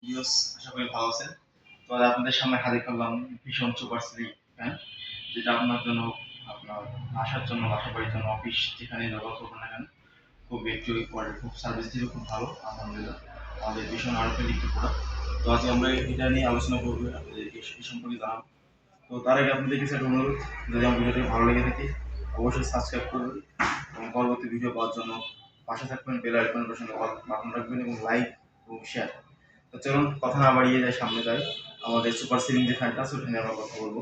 Viewers, আশা করি ভালো আছেন। তো আজ আপনাদের সামনে হাজির করলাম ভীষণ সুপার স্লিক ফ্যান, যেটা আপনার জন্য, আপনার বাসার জন্য, বাসাবাড়ির জন্য, অফিস যেখানে ব্যবহার করবেন না কেন, খুব একটু কোয়ালিটি, খুব সার্ভিস দিয়েও খুব ভালো, আলহামদুলিল্লাহ। আমাদের ভীষণ আরোগ্যের একটি প্রোডাক্ট। তো আজকে আমরা এটা নিয়ে আলোচনা করবো, আপনাদেরকে এই সম্পর্কে জানাবো। তো তার আগে আপনাদের কাছে একটা অনুরোধ, যদি আমার ভিডিওটি ভালো লেগে থাকে অবশ্যই সাবস্ক্রাইব করবেন এবং পরবর্তী ভিডিও পাওয়ার জন্য পাশে থাকবেন, বেল আইকনের সঙ্গে বাটন রাখবেন এবং লাইক এবং শেয়ার। তো চলুন কথা না বাড়িয়ে যাই, সামনে যাই। আমাদের সুপার সিলিং যে ফ্যানটা আছে ওটা নিয়ে আমরা কথা বলবো।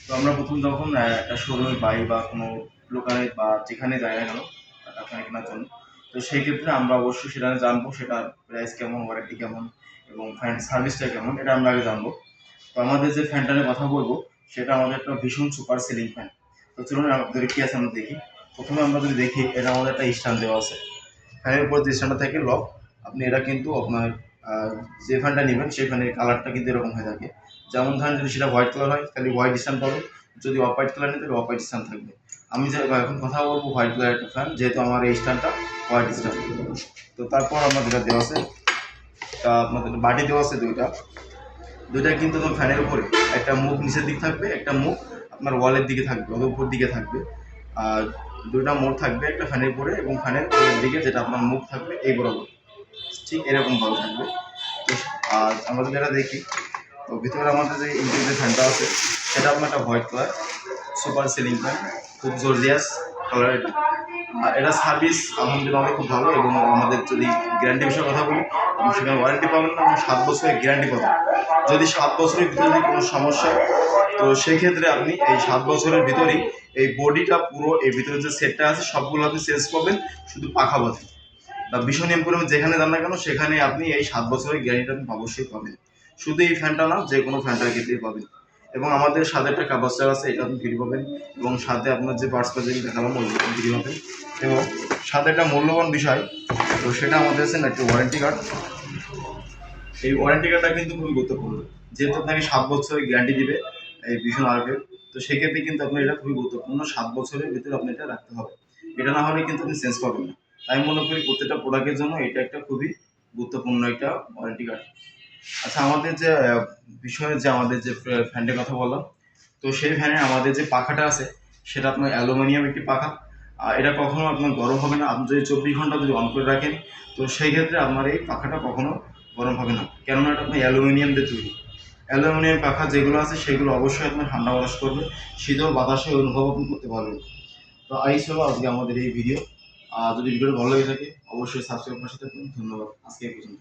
তো আমরা প্রথম যখন একটা শোরুমে পাই বা কোনো লোকালে বা যেখানে যাই না কেন একটা ফ্যান কেনার জন্য, তো সেই ক্ষেত্রে আমরা অবশ্যই সেটা জানবো, সেটার প্রাইস কেমন, ওয়ারেন্টি কেমন এবং ফ্যান সার্ভিসটা কেমন, এটা আমরা আগে জানবো। তো আমাদের যে ফ্যানটা নিয়ে কথা বলবো সেটা আমাদের একটা ভীষণ সুপার সিলিং ফ্যান। তো চলুন আমাদের কি আছে আমরা দেখি। প্রথমে আমরা যদি দেখি, এটা আমাদের একটা স্ট্যান্ড দেওয়া আছে। ফ্যানের উপর যে স্ট্যান্ডটা থাকে লক, আপনি এটা কিন্তু আপনার যে ফ্যানটা নেবেন সেই ফ্যানের কালারটা কিন্তু এরকম হয়ে থাকে। যেমন ধরেন যদি সেটা হোয়াইট কালার হয় তাহলে হোয়াইট স্ট্যান্ড পাবেন, যদি অফ হোয়াইট কালার নেই তাহলে অফ হোয়াইট স্ট্যান্ড থাকবে। আমি যে এখন কথা বলবো হোয়াইট কালার একটা ফ্যান, যেহেতু আমার এই স্ট্যান্ডটা হোয়াইট স্ট্যান্ড। তো তারপর আমার যেটা দেওয়া আছে, আপনাদের বাটি দেওয়া আছে দুইটা কিন্তু তোমার ফ্যানের উপরে একটা মুখ নিচের দিক থাকবে, একটা মুখ আপনার ওয়ালের দিকে থাকবে, ওদের উপর দিকে থাকবে। আর দুইটা মোড় থাকবে একটা ফ্যানের উপরে এবং ফ্যানের উপরের দিকে যেটা আপনার মুখ থাকবে এই বরাবর, ঠিক এরকম ভাবে থাকবে। তো আর আমরা যদি এটা দেখি, তো ভিতরে আমাদের যে ইন্টেরিয়র ফ্যানটা আছে সেটা আপনার একটা white colour super ceiling fan, খুব জর্জিয়াস কালার এটা। আর এটা সার্ভিস আলহামদুলিল্লাহ খুব ভালো। এবং আমাদের যদি গ্যারান্টি বিষয়ে কথা বলি, আপনি সেখানে ওয়ারেন্টি পাবেন না, এবং 7 বছরের গ্যারান্টি পাবেন। যদি 7 বছরের ভিতরে যদি কোনো সমস্যা হয়, তো সেই ক্ষেত্রে আপনি এই 7 বছরের ভিতরেই এই বডিটা পুরো, এই ভিতরে যে সেটটা আছে সবগুলো আপনি চেঞ্জ করবেন, শুধু পাখা বাদে। বা ভীষণ এম্পোরিয়ামে যেখানে যান না কেন সেখানে আপনি এই 7 বছরের গ্যারান্টিটা আপনি অবশ্যই পাবেন। শুধু এই ফ্যানটা না, যে কোনো ফ্যানটার ক্ষেত্রেই পাবেন। এবং আমাদের সাথে একটা কাবাস্টার আছে, এটা আপনি ফ্রি পাবেন। এবং সাথে আপনার যে পার্টস যেগুলো দেখালাম ওইগুলো ফ্রি পাবেন। এবং সাথে একটা মূল্যবান বিষয়, তো সেটা আমাদের আছে না, একটা ওয়ারেন্টি কার্ড। এই ওয়ারেন্টি কার্ডটা কিন্তু খুবই গুরুত্বপূর্ণ, যেহেতু আপনাকে 7 বছরের গ্যারান্টি দিবে এই ভীষণ আরবের। তো সেক্ষেত্রে কিন্তু আপনার এটা খুবই গুরুত্বপূর্ণ, 7 বছরের ভিতরে আপনি এটা রাখতে হবে। এটা না হলে কিন্তু আপনি চেঞ্জ পাবেন না। তাই মনে করি প্রত্যেকটা প্রোডাক্টের জন্য এটা একটা খুবই গুরুত্বপূর্ণ একটা ওয়ারেন্টি কার্ড। আচ্ছা, আমাদের যে বিষয়ে যে আমাদের যে ফ্যানটার কথা বললাম, তো সেই ফ্যানে আমাদের যে পাখাটা আছে সেটা আপনার অ্যালুমিনিয়াম একটি পাখা। আর এটা কখনো আপনার গরম হবে না। আপনি যদি 24 ঘন্টা যদি অন করে রাখেন, তো সেই ক্ষেত্রে আপনার এই পাখাটা কখনো গরম হবে না, কেননা এটা আপনার অ্যালুমিনিয়াম দিয়ে তৈরি। অ্যালুমিনিয়াম পাখা যেগুলো আছে সেগুলো অবশ্যই আপনার ঠান্ডা বাতাস করবে, শীতল বাতাসে অনুভব আপনি করতে পারবেন। তো এই ছিল আজকে আমাদের এই ভিডিও। যদি ভিডিওটা ভালো লেগে থাকে অবশ্যই সাবস্ক্রাইব করে সাথে থাকুন। ধন্যবাদ, আজকে এই পর্যন্ত।